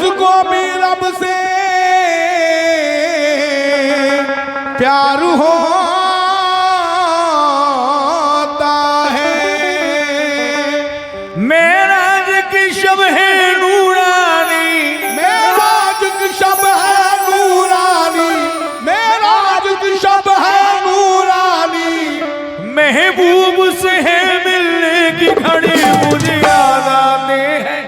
उसको भी रब से प्यार होता है। मेराज की शब है नूरानी, मेराज की शब है नूरानी, मेराज की शब है नूरानी। महबूब से है मिलने की घड़ी मुझे याद आते हैं।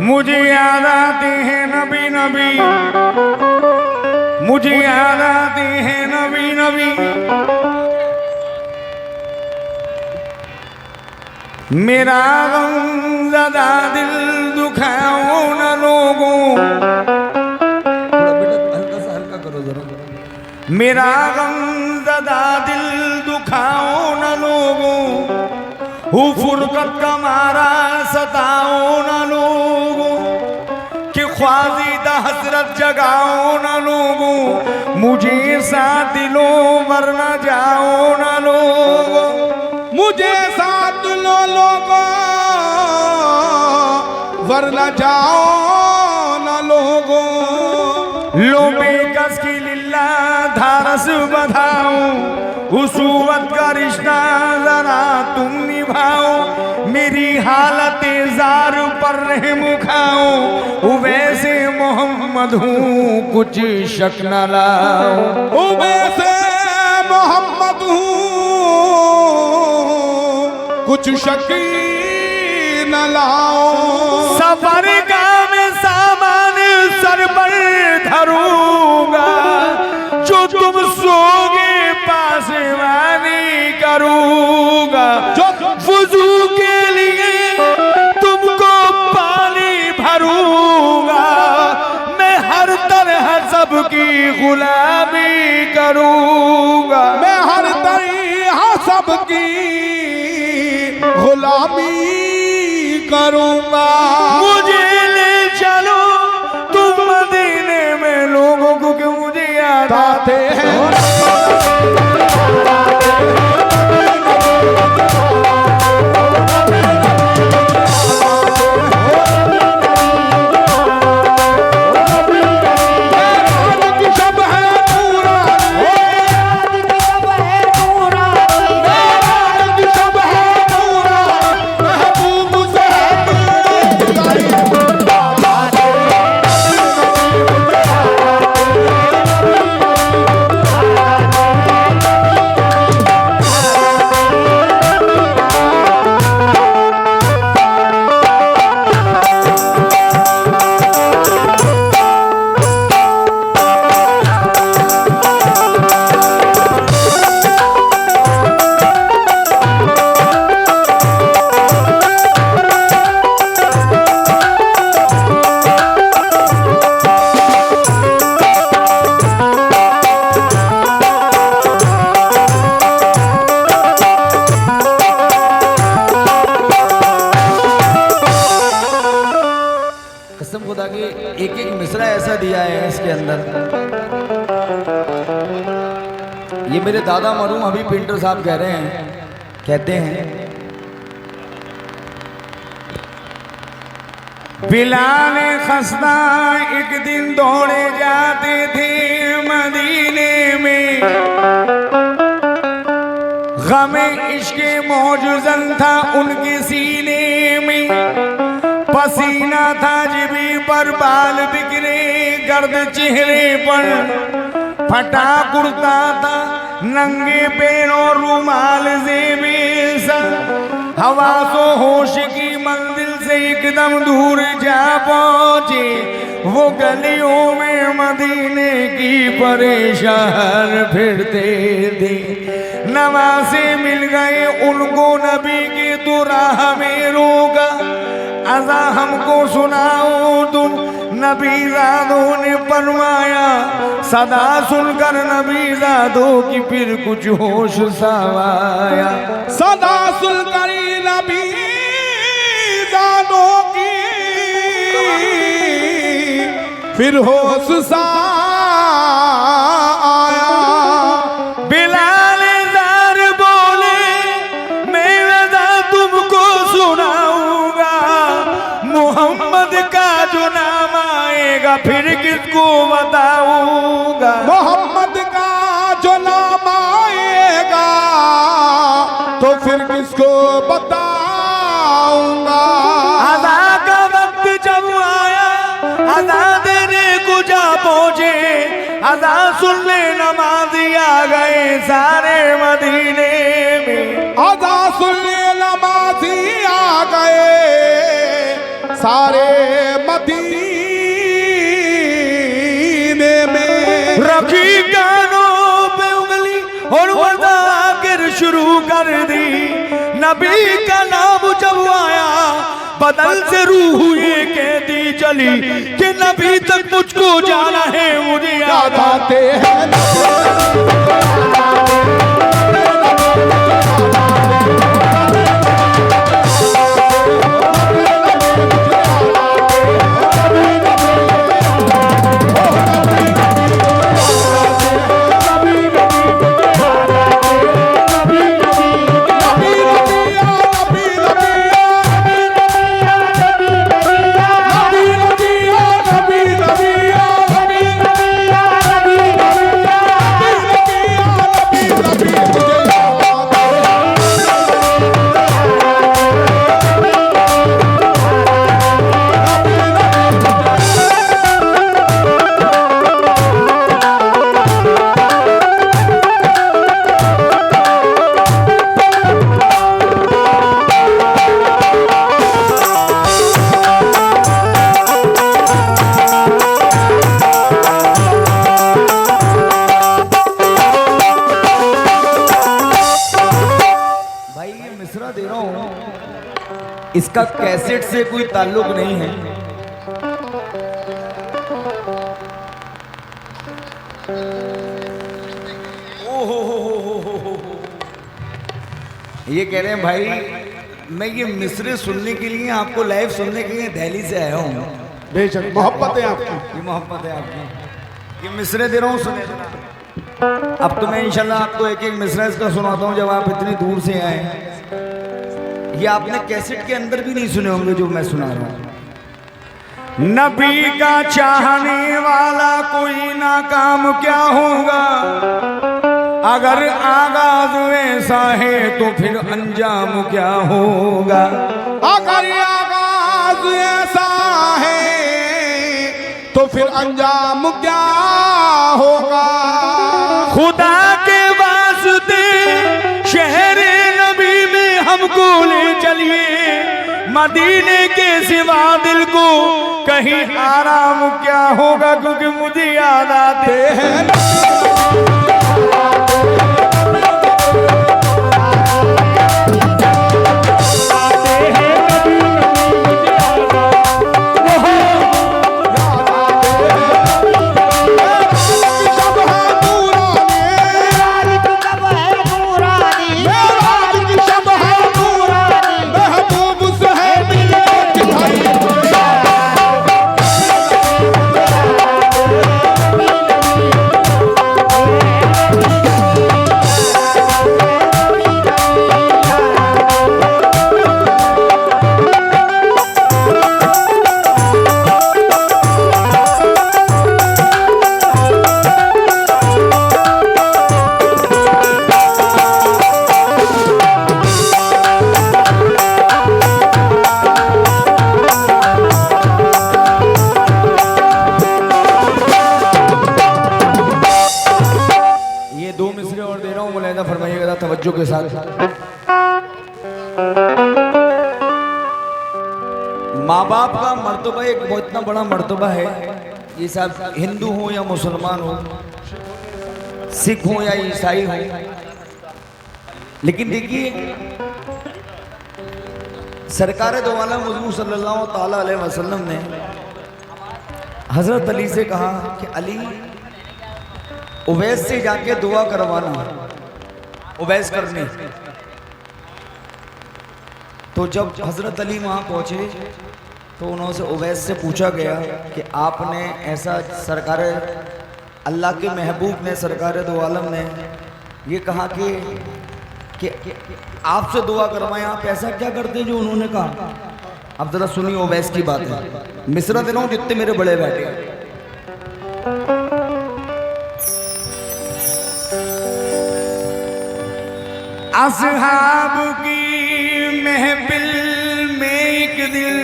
मुझे याद आते हैं नबी नबी, मुझे याद आते हैं नबी नबी। मेरा गमज़दा दिल दुखाओ न लोगों, हल्का करो जरा। मेरा गमज़दा दिल दुखाओ न लोगों, हूँ फुरकत का मारा सताओ न लोगों, कि ख्वाज़ीदा हसरत जगाओ न लोगों, मुझे साथ दिलो वरना जाओ न लोगों, मुझे साथ लो लोगों वरना जाओ न लोगों। लो बेकस की लिल्ला धारस बधाओ, उसूवत का रिश्ता जरा तुम निभाओ, मेरी हालत जार पर रहम खाओ, वैसे मोहम्मद हूँ कुछ शक न लाओ, वैसे मोहम्मद हूँ कुछ शक न लाओ। सफर का मैं सामान सर पर धरूंगा, जो तुम सोगे पासवानी करूंगा, वुजू के लिए तुमको पानी भरूंगा, मैं हर तरह सबकी गुलामी करूंगा, मैं हर तरह सबकी गुलामी करूंगा। मुझे ले चलो तुम मदीने में लोगों को, कि मुझे याद आते हैं। एक एक मिसरा ऐसा दिया है इसके अंदर। ये मेरे दादा मरहूम अभी पिंटर साहब कह रहे हैं, कहते हैं बिलाल खस्ता एक दिन दौड़े जाते थे मदीने में, गमे इश्क़े मौजूदन था उनके सीने में, पसीना था जिबी पर बाल बिखरे गर्द चेहरे पर, फटा कुर्ता था नंगे पैरों रुमाल ज़ेबे सर, हवा सो होश की मंजिल से एकदम दूर जा पहुंचे, वो गलियों में मदीने की परेशान फिरते थे। नवासे मिल गए उनको नबी की तो राह में रोका, अज़ा हमको सुनाओ तुम, नबीज़ादों ने फरमाया, सदा सुनकर नबीज़ादों की फिर कुछ होश साया, सदा सुनकर नबीज़ादों की फिर होश सा आया। बिलाल ज़ार बोले मैं वज़ा तुमको सुनाऊंगा, मोहम्मद का जो नाम आएगा फिर किसको बताऊंगा, मोहम्मद का जो नाम आएगा तो फिर किसको बताऊंगा। अज़ा का वक्त जब आया, अज़ा देने को जा पहुंचे, अज़ा सुनने नमाज़ी आ गए सारे मदीने में, अज़ा सुनने नमाज़ी आ गए सारे मदीने में। रखी कानों पे उंगली और वज़ा आकर शुरू कर दी, नबी का नाम जब आया बदल से रूह ये कहती चली कि नबी तक मुझको जाना है, मुझे याद आते हैं इसका कैसेट से कोई ताल्लुक नहीं है। ये कह रहे हैं भाई मैं ये मिसरे सुनने के लिए, आपको लाइव सुनने के लिए दिल्ली से आया हूँ। बेशक मोहब्बत है आपकी, ये मोहब्बत है आपकी। ये मिसरे दे रहा हूँ, सुने। अब तो मैं इंशाल्लाह आपको एक एक मिसरा इसका सुनाता हूँ, जब आप इतनी दूर से आए। ये आपने कैसेट के अंदर भी नहीं सुने होंगे जो मैं सुना रहा हूँ। नबी का चाहने वाला कोई नाकाम क्या होगा, अगर आगाज ऐसा है तो फिर अंजाम क्या होगा, अगर आगाज ऐसा है तो फिर अंजाम क्या होगा। खुदा के वास्ते शहर नबी में हमको ले चलिए, मदीने के सिवा दिल को कहीं आराम क्या होगा, क्योंकि मुझे याद आते हैं के साथ। माँ बाप का मर्तबा एक बहुत इतना बड़ा मर्तबा है। ये सब हिंदू हो या मुसलमान हो, सिख हो या ईसाई हो, लेकिन देखिए सरकार दो आलम हुज़ूर सल्लल्लाहु ताला अलैहि वसल्लम ने हजरत अली से कहा कि अली उवैस से जाके दुआ करवाना, उवैस करनी। तो जब हजरत अली वहाँ पहुँचे तो उन्होंने उवैस से पूछा गया कि आपने ऐसा, सरकार अल्लाह के महबूब ने, सरकार दो आलम ने ये कहा कि आपसे दुआ करवाएं, आप ऐसा क्या करते हैं जो उन्होंने कहा। अब जरा सुनिए उवैस की बात है, मिसरा दे रहा हूँ जितने मेरे बड़े बैठे। असहाब की महफिल में एक दिन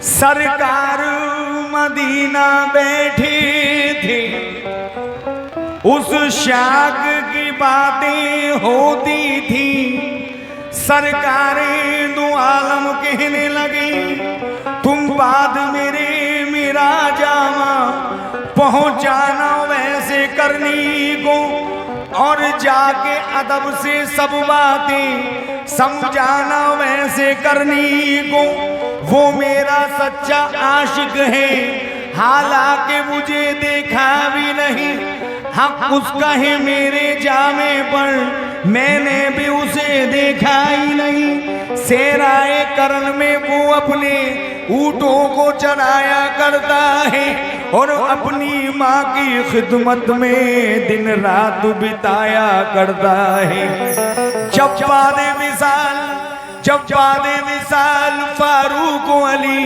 सरकार मदीना बैठे थे, उस शाख की बातें होती थी। सरकारें दो आलम कहने लगी, तुम बाद मेरा जामा पहुंचाना वैसे करनी को, और जाके अदब से सब बातें समझाना वैसे करनी को। वो मेरा सच्चा आशिक है, हालांकि मुझे देखा भी नहीं, हक उसका है मेरे जामे पर, मैंने भी उसे देखा ही नहीं। सेराए करन में वो अपने ऊँटों को चराया करता है और अपनी माँ की खिदमत में दिन रात बिताया करता है। जब बादे मिसाल फारूक अली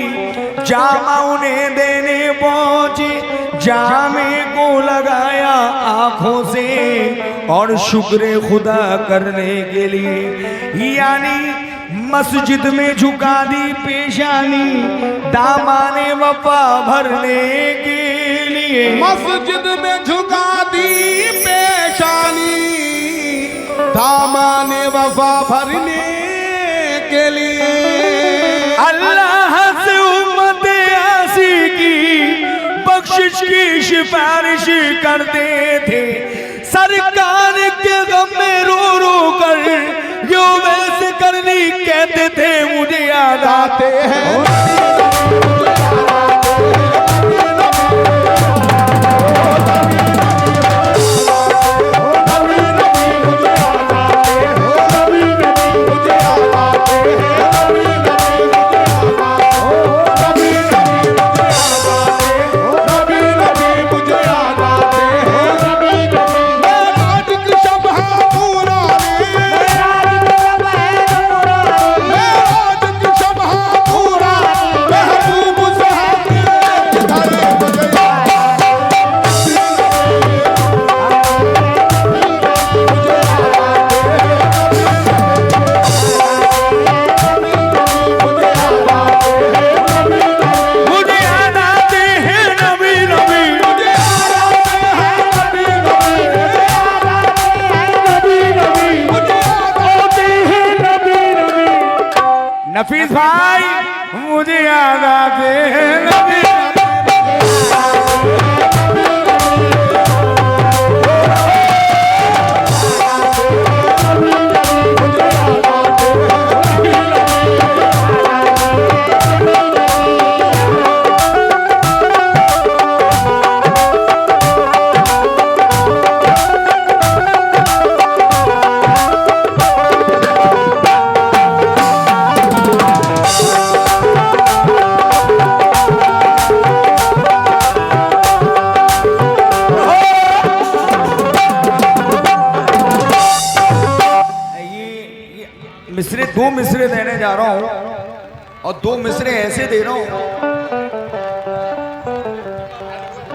जामा उन्हें देने पहुंचे, जामे को लगाया आंखों से और शुक्र खुदा करने के लिए, यानी मस्जिद में झुका दी पेशानी दामाने वफा भरने के लिए। मस्जिद में झुका दी पेशानी दामाने वफा भरने के लिए। अल्लाह से उम्मत आसी की बख्शिश की सिफारिश करते थे। सरकार के गम में रो रो कर जो वैसे करनी कहते थे, मुझे याद आते हैं। नफीस भाई मुझे याद आते हैं। दो मिसरे देने जा रहा हूं और दो मिसरे ऐसे दे रहा हूं,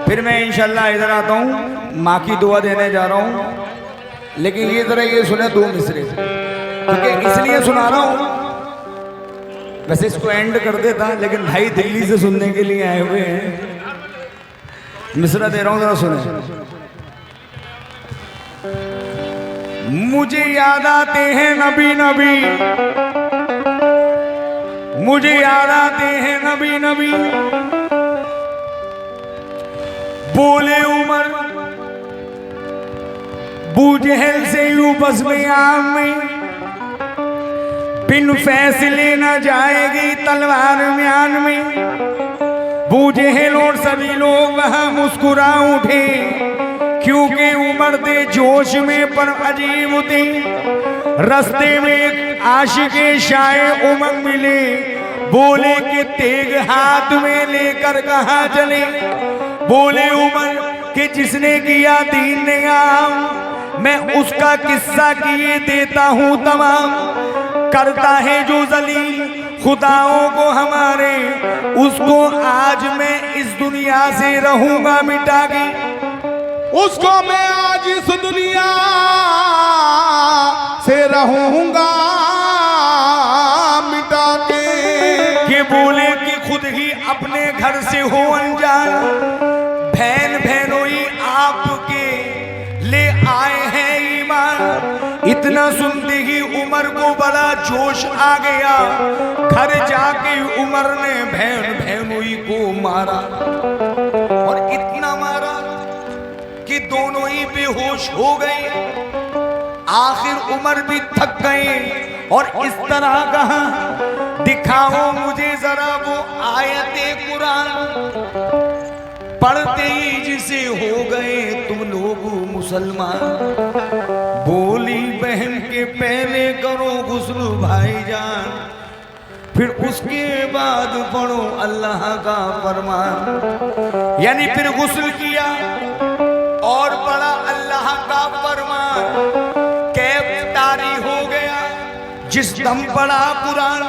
फिर मैं इंशाल्लाह इधर आता हूं, माँ की दुआ देने जा रहा हूं। लेकिन ये जरा ये सुने दो मिसरे, क्योंकि इसलिए सुना रहा हूं, वैसे इसको एंड कर देता लेकिन भाई दिल्ली से सुनने के लिए आए हुए हैं। मिसरा दे रहा हूं, जरा सुने। मुझे याद आते हैं नबी नबी, मुझे याद आते हैं नबी नबी। बोले उमर बूजहल से यूं बस में आम में, बिन फैसले न जाएगी तलवार म्यान में। बूजहल और सभी लोग वहां मुस्कुरा उठे, क्योंकि उमर दे जोश में पर अजीब थे। रास्ते में एक आशिके शाये उमंग मिले, बोले कि तेग हाथ में लेकर कहां चले। बोले उमर कि जिसने किया दीन नियाम, मैं उसका किस्सा किए देता हूं तमाम। करता है जो जलील खुदाओं को हमारे, उसको आज मैं इस दुनिया से रहूंगा मिटा के। उसको मैं आज इस दुनिया से रहूंगा मिटा के। ये बोले कि खुद ही अपने घर से हो अनजान, बहन बहनोई आपके ले आए हैं ईमान। इतना सुनते ही उमर को बड़ा जोश आ गया, घर जाके उमर ने बहन बहनोई को मारा, और इतना मारा कि दोनों ही बेहोश हो गए। आखिर उमर भी थक गए और इस तरह कहा, दिखाओ मुझे जरा वो आयते कुरान, पढ़ते ही जिसे हो गए तुम लोग मुसलमान। बोली बहन के पहले करो गुस्ल भाईजान, फिर उसके बाद पढ़ो अल्लाह का फरमान। यानी फिर गुस्ल किया और पढ़ा अल्लाह का फरमान। कैफ तारी हो गया जिस दम पढ़ा कुरान।